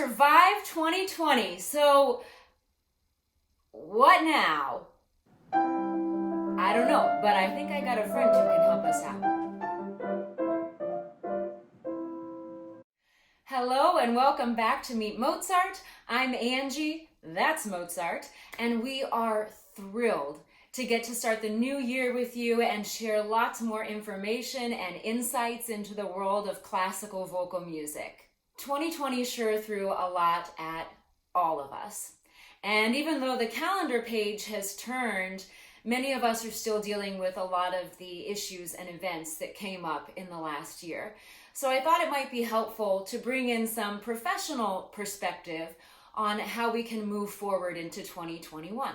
survived 2020. So, what now? I don't know, but I think I got a friend who can help us out. Hello and welcome back to Meet Mozart. I'm Angie, that's Mozart, and we are thrilled to get to start the new year with you and share lots more information and insights into the world of classical vocal music. 2020 sure threw a lot at all of us. And even though the calendar page has turned, many of us are still dealing with a lot of the issues and events that came up in the last year. So I thought it might be helpful to bring in some professional perspective on how we can move forward into 2021.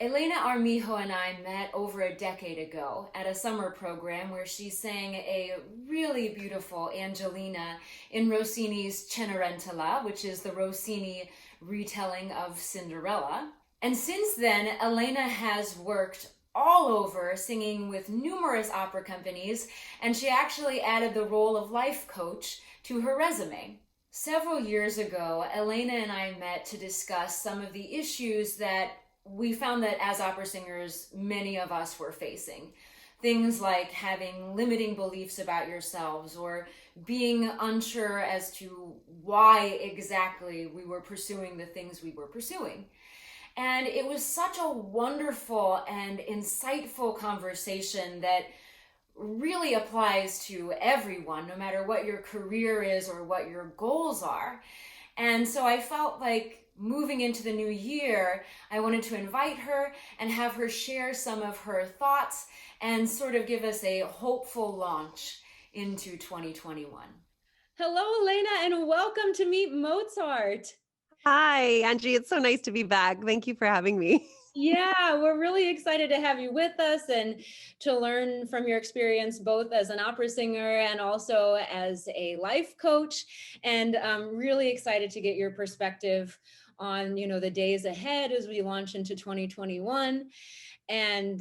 Elena Armijo and I met over a decade ago at a summer program where she sang a really beautiful Angelina in Rossini's Cenerentola, which is the Rossini retelling of Cinderella. And since then, Elena has worked all over singing with numerous opera companies, and she actually added the role of life coach to her resume. Several years ago, Elena and I met to discuss some of the issues that we found that as opera singers, many of us were facing. Things like having limiting beliefs about yourselves or being unsure as to why exactly we were pursuing the things we were pursuing. And it was such a wonderful and insightful conversation that really applies to everyone, no matter what your career is or what your goals are. And so I felt like moving into the new year, I wanted to invite her and have her share some of her thoughts and sort of give us a hopeful launch into 2021. Hello, Elena, and welcome to Meet Mozart. Hi, Angie. It's so nice to be back. Thank you for having me. Yeah, we're really excited to have you with us and to learn from your experience both as an opera singer and also as a life coach. And I'm really excited to get your perspective on, the days ahead as we launch into 2021. And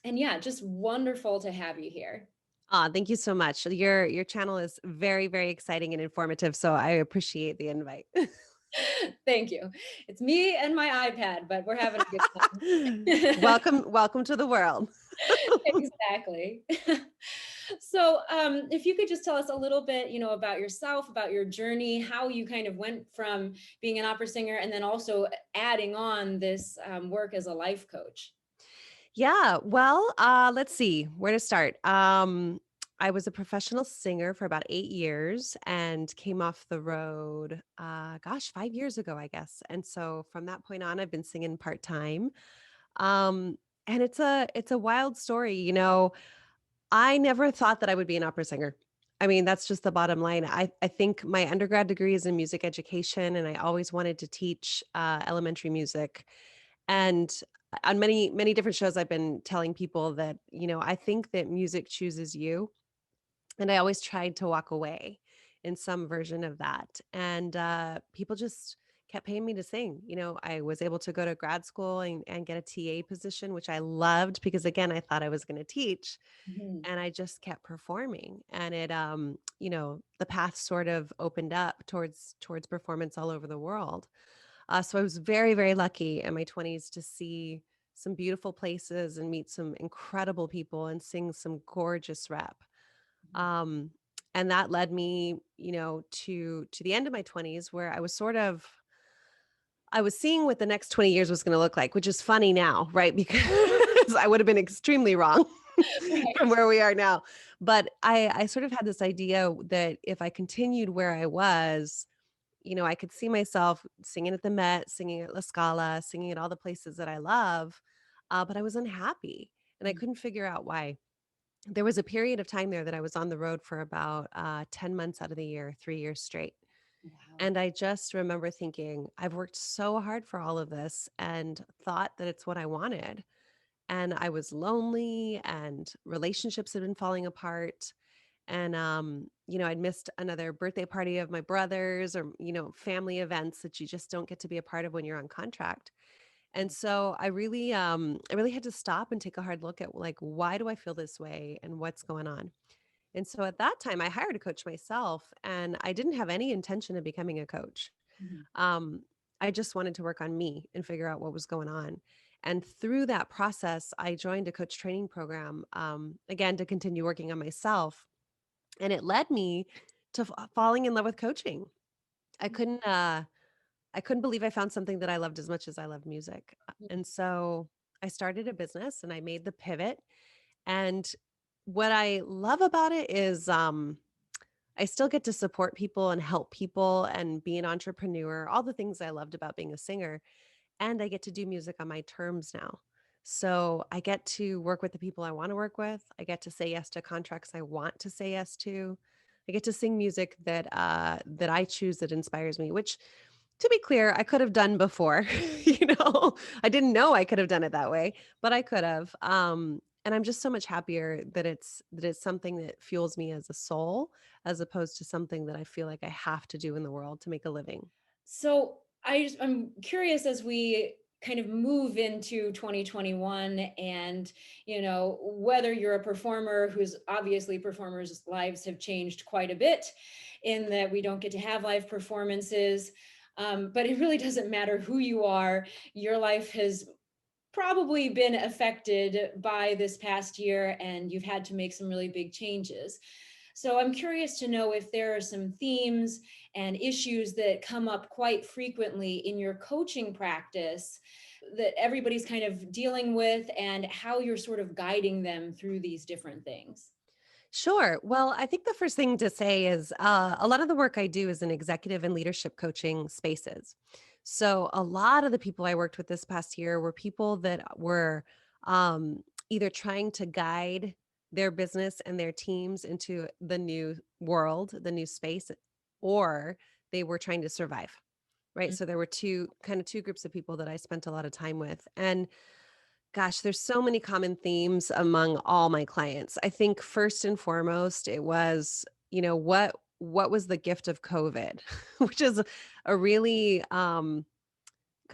yeah, just wonderful to have you here. Thank you so much. Your channel is very, very exciting and informative, so I appreciate the invite. Thank you. It's me and my iPad, but we're having a good time. Welcome to the world. Exactly. So, if you could just tell us a little bit, about yourself, about your journey, how you kind of went from being an opera singer and then also adding on this work as a life coach. Yeah, well, let's see where to start. I was a professional singer for about 8 years and came off the road, 5 years ago, I guess. And so from that point on, I've been singing part time. Um, and it's a wild story. I never thought that I would be an opera singer. I mean, that's just the bottom line. I think my undergrad degree is in music education, and I always wanted to teach elementary music. And on many, many different shows, I've been telling people that, I think that music chooses you. And I always tried to walk away in some version of that. And people just kept paying me to sing. I was able to go to grad school and get a TA position, which I loved because, again, I thought I was going to teach Mhm. and I just kept performing and the path sort of opened up towards performance all over the world. So I was very, very lucky in my 20s to see some beautiful places and meet some incredible people and sing some gorgeous rep. Um, and that led me, to the end of my 20s where I was seeing what the next 20 years was going to look like, which is funny now, right? Because I would have been extremely wrong from Right. where we are now. But I sort of had this idea that if I continued where I was, I could see myself singing at the Met, singing at La Scala, singing at all the places that I love. But I was unhappy and I couldn't figure out why. There was a period of time there that I was on the road for about 10 months out of the year, 3 years straight. Wow. And I just remember thinking, I've worked so hard for all of this and thought that it's what I wanted. And I was lonely and relationships had been falling apart. And, I'd missed another birthday party of my brother's or, family events that you just don't get to be a part of when you're on contract. And so I really had to stop and take a hard look at like, why do I feel this way and what's going on? And so at that time, I hired a coach myself, and I didn't have any intention of becoming a coach. Mhm. Um, I just wanted to work on me and figure out what was going on. And through that process, I joined a coach training program, again, to continue working on myself. And it led me to falling in love with coaching. I couldn't, uh, I couldn't believe I found something that I loved as much as I loved music. And so I started a business and I made the pivot. And what I love about it is, I still get to support people and help people and be an entrepreneur, all the things I loved about being a singer. And I get to do music on my terms now. So I get to work with the people I want to work with. I get to say yes to contracts I want to say yes to. I get to sing music that I choose that inspires me, which, to be clear, I could have done before. I didn't know I could have done it that way, but I could have. And I'm just so much happier that it's something that fuels me as a soul, as opposed to something that I feel like I have to do in the world to make a living. So I'm curious as we kind of move into 2021 and whether you're a performer who's obviously performers lives have changed quite a bit in that we don't get to have live performances, but it really doesn't matter who you are. Your life has probably been affected by this past year and you've had to make some really big changes. So I'm curious to know if there are some themes and issues that come up quite frequently in your coaching practice that everybody's kind of dealing with and how you're sort of guiding them through these different things. Sure. Well, I think the first thing to say is a lot of the work I do is in executive and leadership coaching spaces. So, a lot of the people I worked with this past year were people that were either trying to guide their business and their teams into the new world, the new space, or they were trying to survive. Right. Mm. So, there were two groups of people that I spent a lot of time with. And gosh, there's so many common themes among all my clients. I think first and foremost, it was, what was the gift of COVID, which is a really kind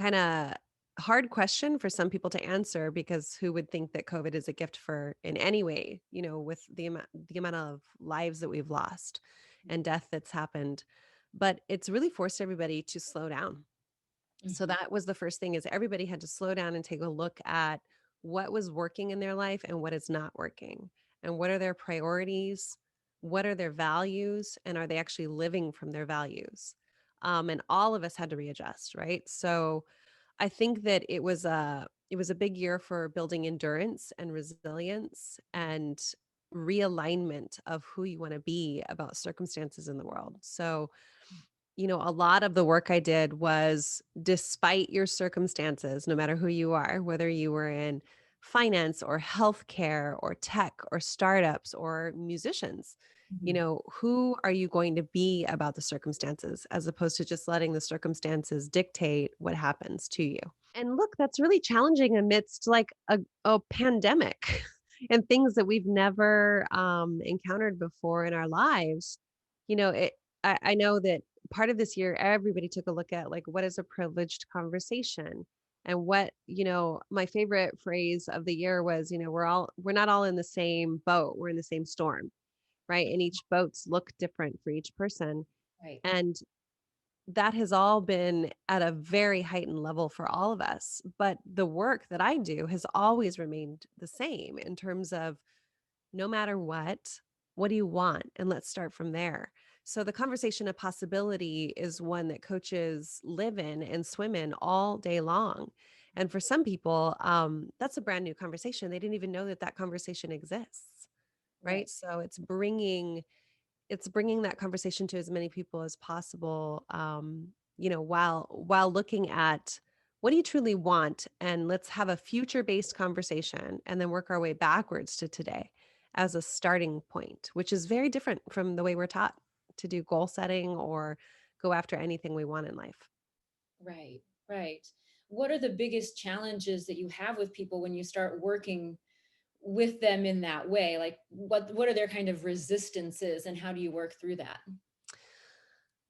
of hard question for some people to answer because who would think that COVID is a gift for in any way, with the amount of lives that we've lost and death that's happened. But it's really forced everybody to slow down. So Mhm. that was the first thing, is everybody had to slow down and take a look at what was working in their life and what is not working, and what are their priorities, what are their values, and are they actually living from their values. And all of us had to readjust, right? So I think that it was a big year for building endurance and resilience and realignment of who you want to be about circumstances in the world. So a lot of the work I did was, despite your circumstances, no matter who you are, whether you were in finance or healthcare or tech or startups or musicians, Mhm. who are you going to be about the circumstances, as opposed to just letting the circumstances dictate what happens to you? And look, that's really challenging amidst like a pandemic and things that we've never encountered before in our lives. I know that part of this year, everybody took a look at like, what is a privileged conversation? And my favorite phrase of the year was, we're not all in the same boat. We're in the same storm, right? And each boats look different for each person. Right. And that has all been at a very heightened level for all of us. But the work that I do has always remained the same in terms of, no matter what do you want? And let's start from there. So, the conversation of possibility is one that coaches live in and swim in all day long. And for some people, that's a brand new conversation. They didn't even know that that conversation exists. Right. Right. So, it's bringing that conversation to as many people as possible, while looking at, what do you truly want, and let's have a future based conversation and then work our way backwards to today as a starting point, which is very different from the way we're taught to do goal setting or go after anything we want in life. Right. Right. What are the biggest challenges that you have with people when you start working with them in that way? Like what are their kind of resistances and how do you work through that?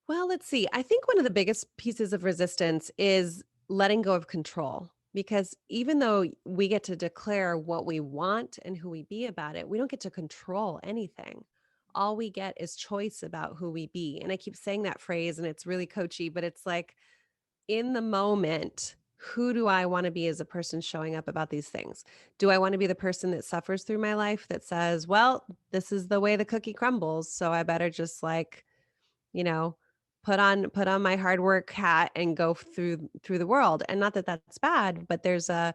Well, let's see. I think one of the biggest pieces of resistance is letting go of control. Because even though we get to declare what we want and who we be about it, we don't get to control anything. all we get is choice about who we be. And I keep saying that phrase and it's really coachy, but it's like in the moment, who do I want to be as a person showing up about these things? Do I want to be the person that suffers through my life that says, well, this is the way the cookie crumbles, so I better just like, you know, put on my hard work hat and go through the world. And not that that's bad, but there's a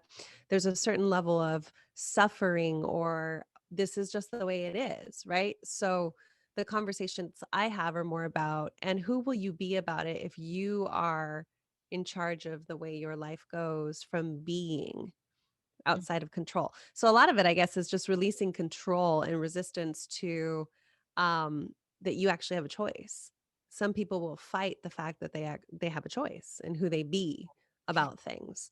certain level of suffering, or this is just the way it is, right? So the conversations I have are more about, and who will you be about it if you are in charge of the way your life goes from being outside of control. So a lot of it, I guess, is just releasing control and resistance to that you actually have a choice. Some people will fight the fact that they have a choice and who they be about things.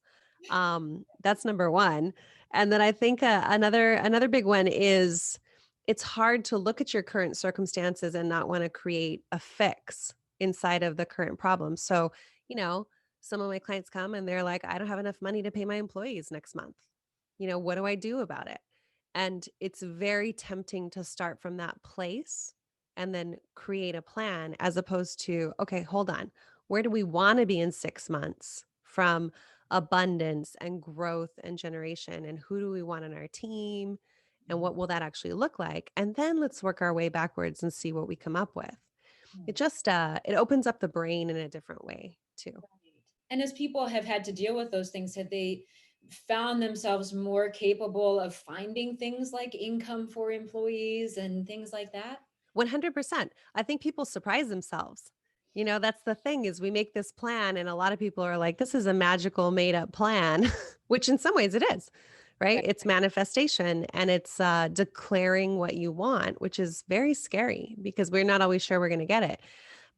That's number one. And then I think another big one is it's hard to look at your current circumstances and not want to create a fix inside of the current problem. So, you know, some of my clients come and they're like, I don't have enough money to pay my employees next month. What do I do about it? And it's very tempting to start from that place and then create a plan as opposed to, okay, hold on. Where do we want to be in 6 months from abundance and growth and generation? And who do we want on our team? And what will that actually look like? And then let's work our way backwards and see what we come up with. It opens up the brain in a different way too. Right. And as people have had to deal with those things, have they found themselves more capable of finding things like income for employees and things like that? 100%. I think people surprise themselves. That's the thing is we make this plan and a lot of people are like, this is a magical made up plan, which in some ways it is, right? Right. It's manifestation and it's declaring what you want, which is very scary because we're not always sure we're going to get it.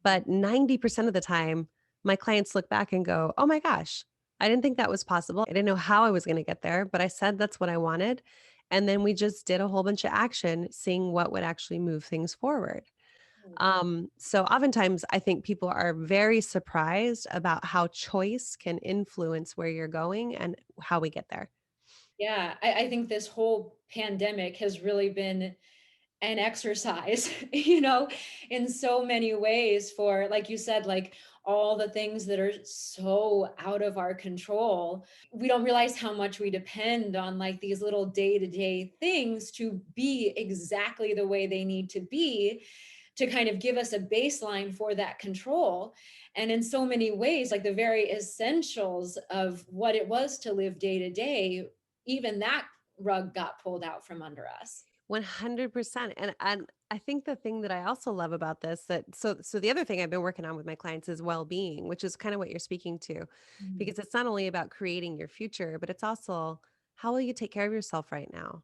But 90% of the time, my clients look back and go, oh my gosh, I didn't think that was possible. I didn't know how I was going to get there, but I said that's what I wanted. And then we just did a whole bunch of action, seeing what would actually move things forward. So oftentimes I think people are very surprised about how choice can influence where you're going and how we get there. Yeah, I think this whole pandemic has really been an exercise, in so many ways for, like you said, like all the things that are so out of our control. We don't realize how much we depend on like these little day-to-day things to be exactly the way they need to be to kind of give us a baseline for that control. And in so many ways, like the very essentials of what it was to live day to day, even that rug got pulled out from under us. 100%. And I think the thing that I also love about this that so the other thing I've been working on with my clients is well-being, which is kind of what you're speaking to, Mhm. because it's not only about creating your future, but it's also how will you take care of yourself right now?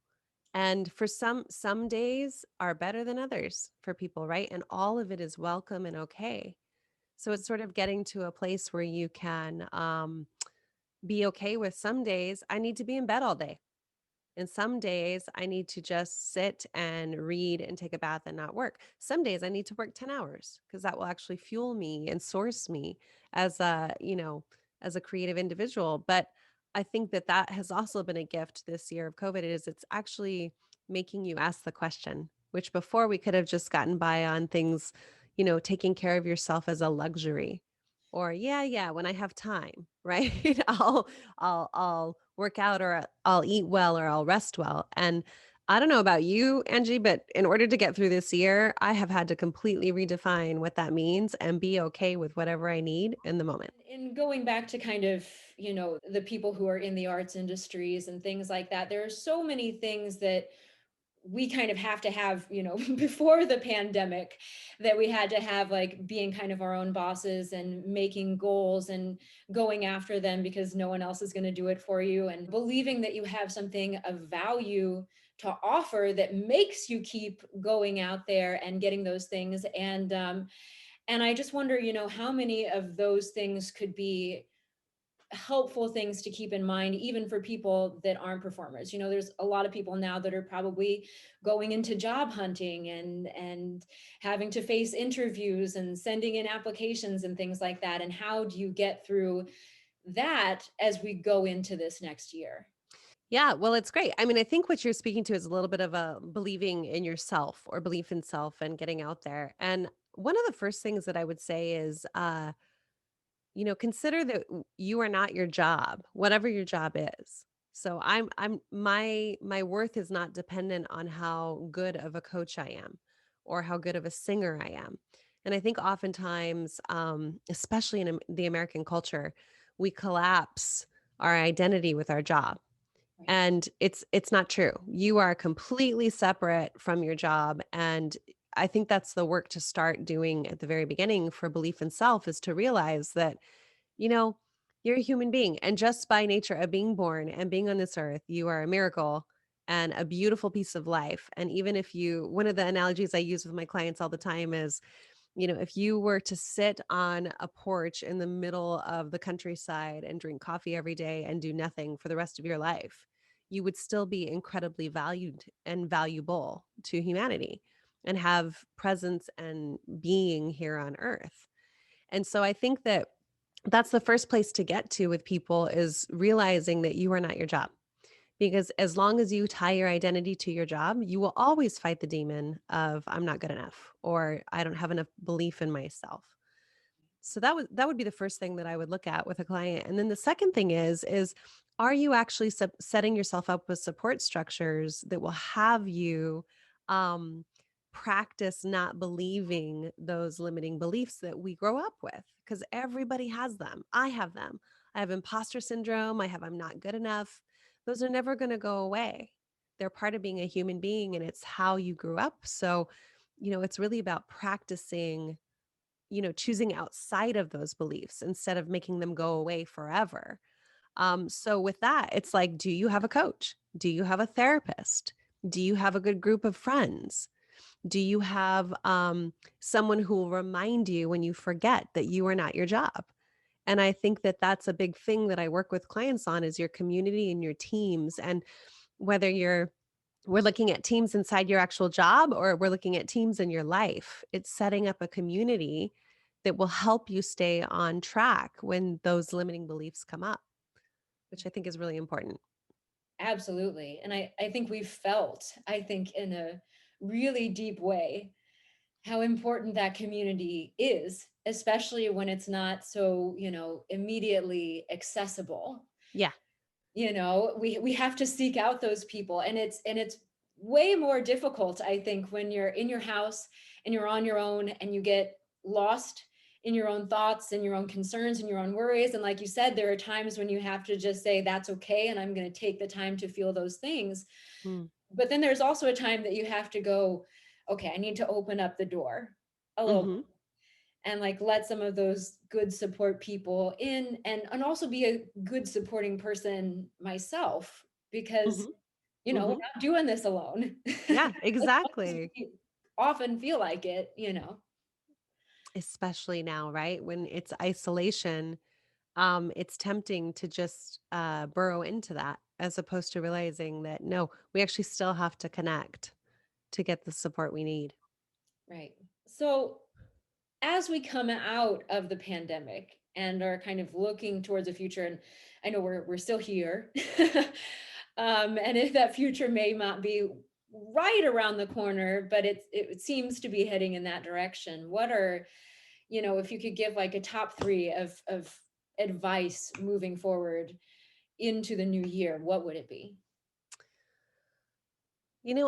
And for some days are better than others for people, right? And all of it is welcome and okay. So it's sort of getting to a place where you can be okay with some days I need to be in bed all day. And some days I need to just sit and read and take a bath and not work. Some days I need to work 10 hours because that will actually fuel me and source me as as a creative individual. But I think that that has also been a gift this year of COVID is it's actually making you ask the question, which before we could have just gotten by on things, taking care of yourself as a luxury or yeah, when I have time, right? I'll work out or I'll eat well or I'll rest well. And I don't know about you, Angie, but in order to get through this year, I have had to completely redefine what that means and be okay with whatever I need in the moment. In going back to kind of, the people who are in the arts industries and things like that, there are so many things that we kind of have to have, before the pandemic, that we had to have, like being kind of our own bosses and making goals and going after them because no one else is going to do it for you, and believing that you have something of value to offer that makes you keep going out there and getting those things. And I just wonder, how many of those things could be helpful things to keep in mind, even for people that aren't performers. There's a lot of people now that are probably going into job hunting and having to face interviews and sending in applications and things like that. And how do you get through that as we go into this next year? Yeah, well, it's great. I mean, I think what you're speaking to is a little bit of a believing in yourself or belief in self and getting out there. And one of the first things that I would say is, consider that you are not your job, whatever your job is. So my worth is not dependent on how good of a coach I am or how good of a singer I am. And I think oftentimes, especially in the American culture, we collapse our identity with our job, Right. and it's not true. You are completely separate from your job, and I think that's the work to start doing at the very beginning for belief in self, is to realize that, you know, you're a human being, and just by nature of being born and being on this earth, you are a miracle and a beautiful piece of life. And even if you one of the analogies I use with my clients all the time is, if you were to sit on a porch in the middle of the countryside and drink coffee every day and do nothing for the rest of your life, you would still be incredibly valued and valuable to humanity and have presence and being here on earth. And so I think that that's the first place to get to with people, is realizing that you are not your job. Because as long as you tie your identity to your job, you will always fight the demon of I'm not good enough or I don't have enough belief in myself. So that would be the first thing that I would look at with a client. And then the second thing is are you actually setting yourself up with support structures that will have you um practice not believing those limiting beliefs that we grow up with, because everybody has them. I have them. I have imposter syndrome, I have I'm not good enough. Those are never going to go away. They're part of being a human being, and it's how you grew up. So, it's really about practicing, choosing outside of those beliefs instead of making them go away forever. So with that, it's like, do you have a coach? Do you have a therapist? Do you have a good group of friends? Do you have someone who will remind you when you forget that you are not your job? And I think that that's a big thing that I work with clients on, is your community and your teams. And whether we're looking at teams inside your actual job or we're looking at teams in your life, it's setting up a community that will help you stay on track when those limiting beliefs come up, which I think is really important. Absolutely. And I think we've felt, I think in a really deep way, how important that community is, especially when it's not so, immediately accessible. Yeah. We have to seek out those people, and it's way more difficult, I think, when you're in your house and you're on your own and you get lost in your own thoughts and your own concerns and your own worries. And like you said, there are times when you have to just say that's okay, and I'm going to take the time to feel those things. Mm. But then there's also a time that you have to go, okay, I need to open up the door a little, Mhm. and like let some of those good support people in, and also be a good supporting person myself, because Mhm. we're Mhm. not doing this alone. Yeah, As much as exactly. we often feel like it. Especially now, right? When it's isolation, it's tempting to just burrow into that as opposed to realizing that no, we actually still have to connect to get the support we need. Right. So as we come out of the pandemic and are kind of looking towards the future, and I know we're still here, and if that future may not be right around the corner, but it seems to be heading in that direction. What are, if you could give like a top three of advice moving forward into the new year, what would it be?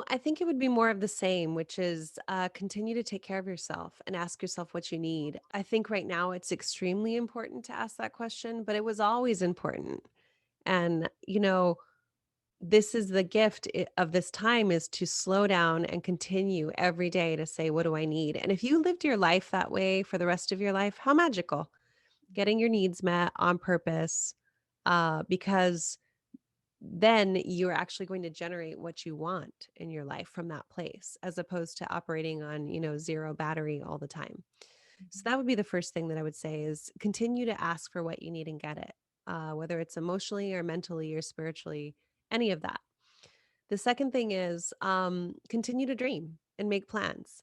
I think it would be more of the same, which is continue to take care of yourself and ask yourself what you need. I think right now it's extremely important to ask that question, but it was always important. And, this is the gift of this time, is to slow down and continue every day to say, what do I need? And if you lived your life that way for the rest of your life, how magical. Getting your needs met on purpose, because then you're actually going to generate what you want in your life from that place, as opposed to operating on, zero battery all the time. So that would be the first thing that I would say, is continue to ask for what you need and get it, whether it's emotionally or mentally or spiritually, any of that. The second thing is, continue to dream and make plans.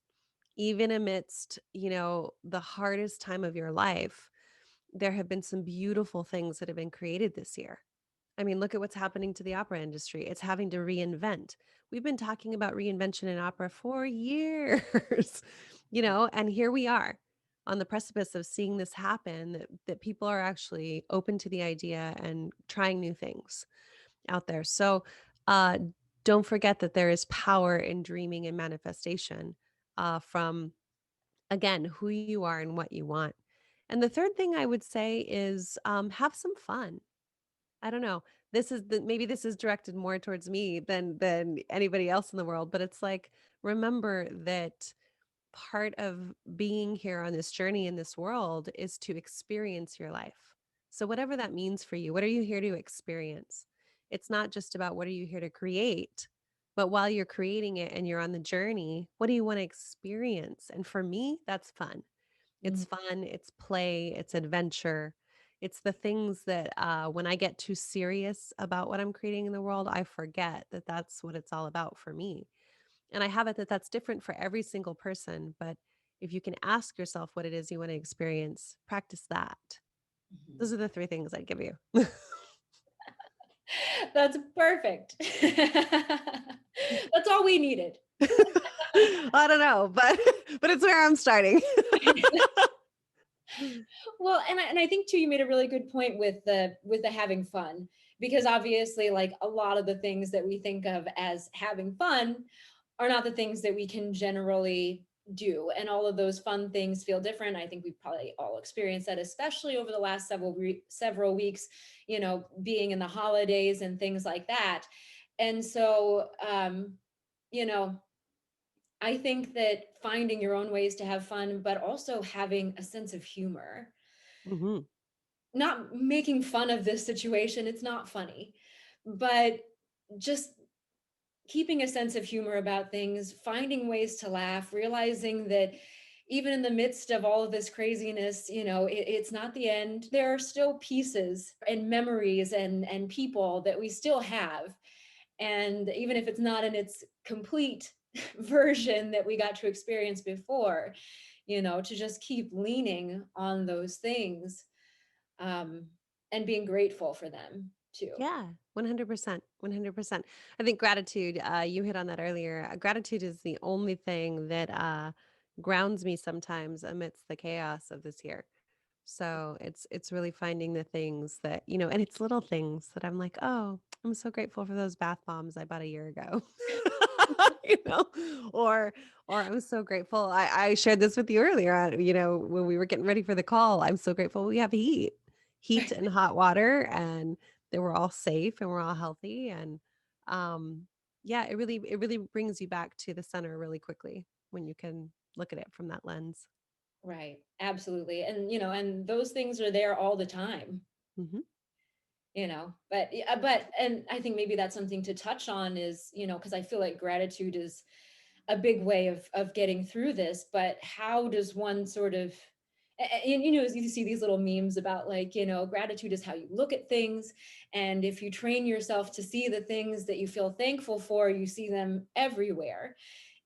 Even amidst, the hardest time of your life, there have been some beautiful things that have been created this year. I mean, look at what's happening to the opera industry. It's having to reinvent. We've been talking about reinvention in opera for years, and here we are on the precipice of seeing this happen, that people are actually open to the idea and trying new things out there. So, uh, don't forget that there is power in dreaming and manifestation, from, again, who you are and what you want. And the third thing I would say is, have some fun. I don't know. Maybe this is directed more towards me than anybody else in the world, but it's like, remember that part of being here on this journey in this world is to experience your life. So whatever that means for you, what are you here to experience? It's not just about what are you here to create, but while you're creating it and you're on the journey, what do you want to experience? And for me, that's fun. Mm. It's fun, it's play, it's adventure. It's the things that, when I get too serious about what I'm creating in the world, I forget that that's what it's all about for me. And I have it that that's different for every single person. But if you can ask yourself what it is you want to experience, practice that. Mhm. Those are the three things I'd give you. That's perfect. That's all we needed. I don't know, but but it's where I'm starting. Well, and I think too, you made a really good point with the having fun, because obviously, like a lot of the things that we think of as having fun are not the things that we can generally do, and all of those fun things feel different. I think we've probably all experienced that, especially over the last several weeks, being in the holidays and things like that. And so, you know, I think that finding your own ways to have fun, but also having a sense of humor, Hmm. not making fun of this situation, it's not funny, but just keeping a sense of humor about things, finding ways to laugh, realizing that even in the midst of all of this craziness, it's not the end. There are still pieces and memories and people that we still have. And even if it's not in its complete version that we got to experience before, to just keep leaning on those things, um, and being grateful for them too. Yeah, 100%. 100%. I think gratitude, you hit on that earlier. Gratitude is the only thing that grounds me sometimes amidst the chaos of this year. So it's really finding the things that, and it's little things that I'm like, oh, I'm so grateful for those bath bombs I bought a year ago. you know, or I'm so grateful. I shared this with you earlier on, when we were getting ready for the call. I'm so grateful we have heat and hot water, and that we're all safe and we're all healthy. And yeah, it really brings you back to the center really quickly when you can look at it from that lens. Right. Absolutely. And those things are there all the time, Hmm. but yeah, and I think maybe that's something to touch on is, because I feel like gratitude is a big way of getting through this, but how does one sort of, and you see these little memes about, like, gratitude is how you look at things, and if you train yourself to see the things that you feel thankful for, you see them everywhere,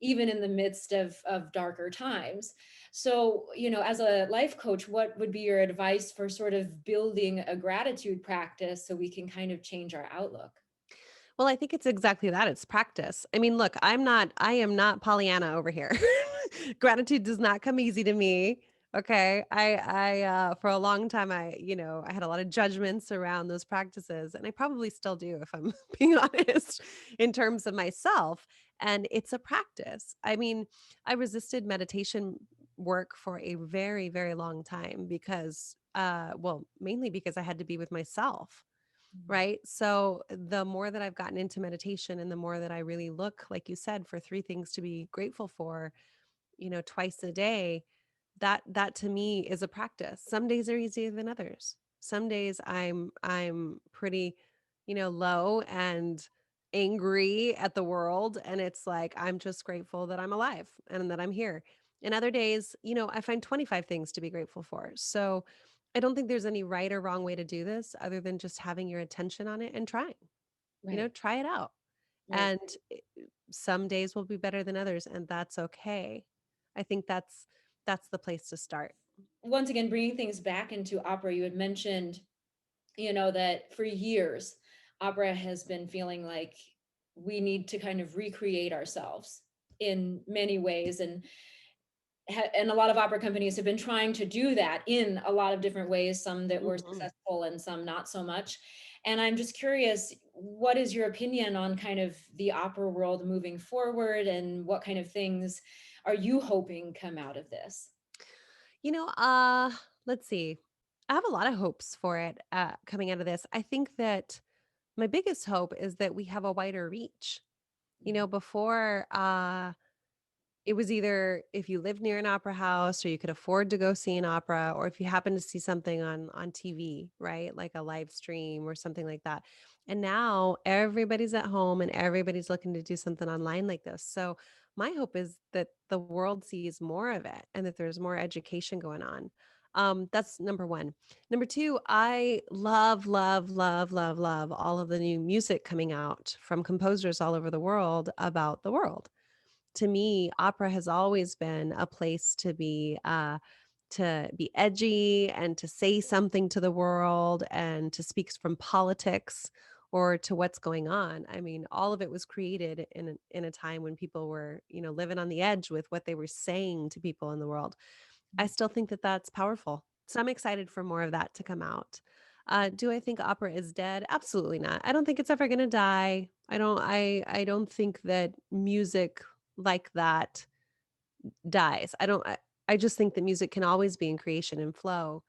even in the midst of darker times. So, as a life coach, what would be your advice for sort of building a gratitude practice so we can kind of change our outlook? Well, I think it's exactly that. It's practice. I mean, look, I am not Pollyanna over here. Gratitude does not come easy to me. Okay. For a long time, I had a lot of judgments around those practices, and I probably still do, if I'm being honest, in terms of myself. And it's a practice. I mean, I resisted meditation work for a very, very long time because, well, mainly because I had to be with myself. Mm. Right. So the more that I've gotten into meditation and the more that I really look, like you said, for three things to be grateful for, twice a day, that to me is a practice. Some days are easier than others. Some days I'm pretty, low and angry at the world, and it's like I'm just grateful that I'm alive and that I'm here. And other days, I find 25 things to be grateful for. So I don't think there's any right or wrong way to do this other than just having your attention on it and trying. Right. Try it out. Right. And some days will be better than others, and that's okay. I think that's the place to start. Once again, bringing things back into opera, you had mentioned, that for years, opera has been feeling like we need to kind of recreate ourselves in many ways, and a lot of opera companies have been trying to do that in a lot of different ways, some that were Mhm. successful and some not so much. And I'm just curious, what is your opinion on kind of the opera world moving forward, and what kind of things are you hoping come out of this? You know, let's see. I have a lot of hopes for it coming out of this. I think that my biggest hope is that we have a wider reach. Before it was either if you lived near an opera house or you could afford to go see an opera, or if you happen to see something on TV, right? Like a live stream or something like that. And now everybody's at home and everybody's looking to do something online like this. So my hope is that the world sees more of it and that there's more education going on. That's number one. Number two, I love, love, love, love, love all of the new music coming out from composers all over the world about the world. To me, opera has always been a place to be edgy and to say something to the world and to speak from politics or to what's going on. I mean, all of it was created in a time when people were, living on the edge with what they were saying to people in the world. I still think that that's powerful. So I'm excited for more of that to come out. Do I think opera is dead? Absolutely not. I don't think it's ever going to die. I don't think that music like that dies. I just think that music can always be in creation and flow,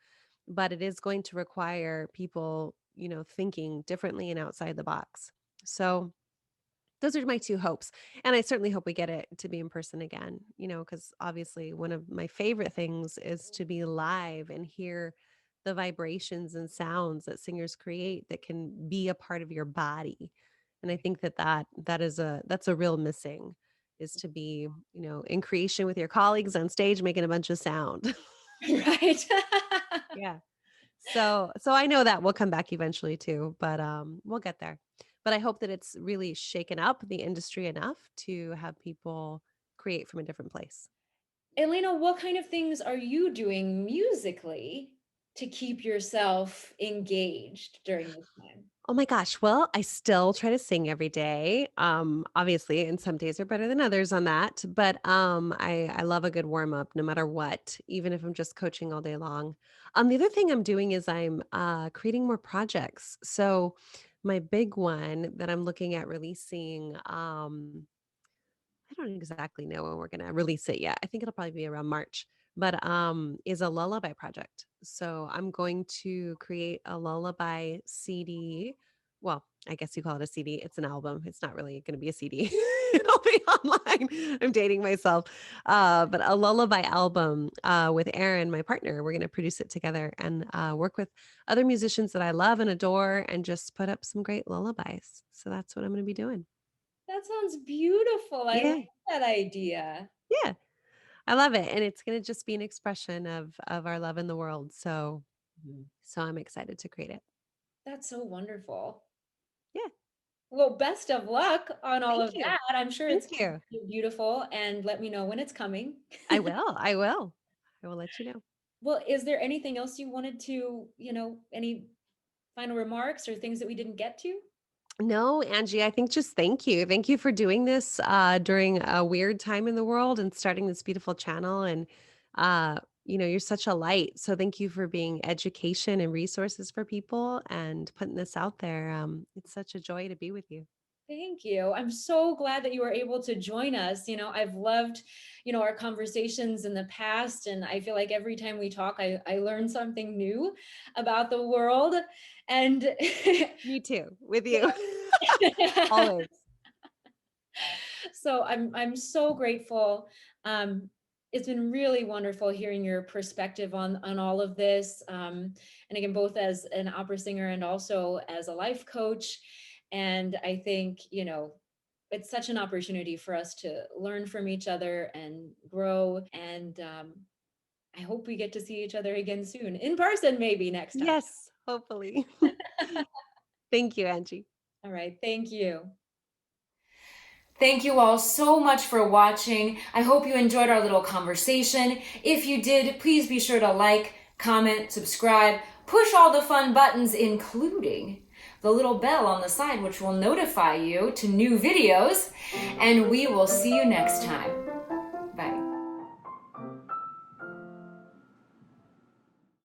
but it is going to require people, thinking differently and outside the box. So those are my two hopes. And I certainly hope we get it to be in person again, because obviously one of my favorite things is to be live and hear the vibrations and sounds that singers create that can be a part of your body. And I think that's a real missing, is to be, in creation with your colleagues on stage making a bunch of sound. Right. Yeah. So I know that will come back eventually too, but we'll get there. But I hope that it's really shaken up the industry enough to have people create from a different place. Elena, what kind of things are you doing musically to keep yourself engaged during this time? Oh my gosh. Well, I still try to sing every day. Obviously, and some days are better than others on that. But I love a good warm up no matter what, even if I'm just coaching all day long. The other thing I'm doing is I'm creating more projects. So my big one that I'm looking at releasing, I don't exactly know when we're gonna release it yet. I think it'll probably be around March, but is a lullaby project. So I'm going to create a lullaby CD. Well, I guess you call it a CD. It's an album. It's not really going to be a CD. It'll be online. I'm dating myself. But a lullaby album with Aaron, my partner. We're going to produce it together and work with other musicians that I love and adore and just put up some great lullabies. So that's what I'm going to be doing. That sounds beautiful. I like Yeah. that idea. Yeah. I love it, and it's gonna just be an expression of our love in the world, so I'm excited to create it. That's so wonderful. Yeah, Well, best of luck on all thank of you. that. I'm sure Thank it's going you. to be beautiful, and let me know when it's coming. I will, I will. I will let you know. Well, is there anything else you wanted to, any final remarks or things that we didn't get to? No, Angie, I think just thank you. Thank you for doing this, during a weird time in the world and starting this beautiful channel, and, you're such a light, so thank you for being education and resources for people and putting this out there. It's such a joy to be with you. Thank you. I'm so glad that you were able to join us. I've loved, our conversations in the past, and I feel like every time we talk, I learn something new about the world. And Me too, with you. Always. so I'm so grateful. Um, it's been really wonderful hearing your perspective on all of this. And again, both as an opera singer and also as a life coach. And I think, it's such an opportunity for us to learn from each other and grow. And I hope we get to see each other again soon, in person, maybe next time. Yes, hopefully. Thank you, Angie. All right. Thank you. Thank you all so much for watching. I hope you enjoyed our little conversation. If you did, please be sure to like, comment, subscribe, push all the fun buttons, including the little bell on the side, which will notify you to new videos. And we will see you next time.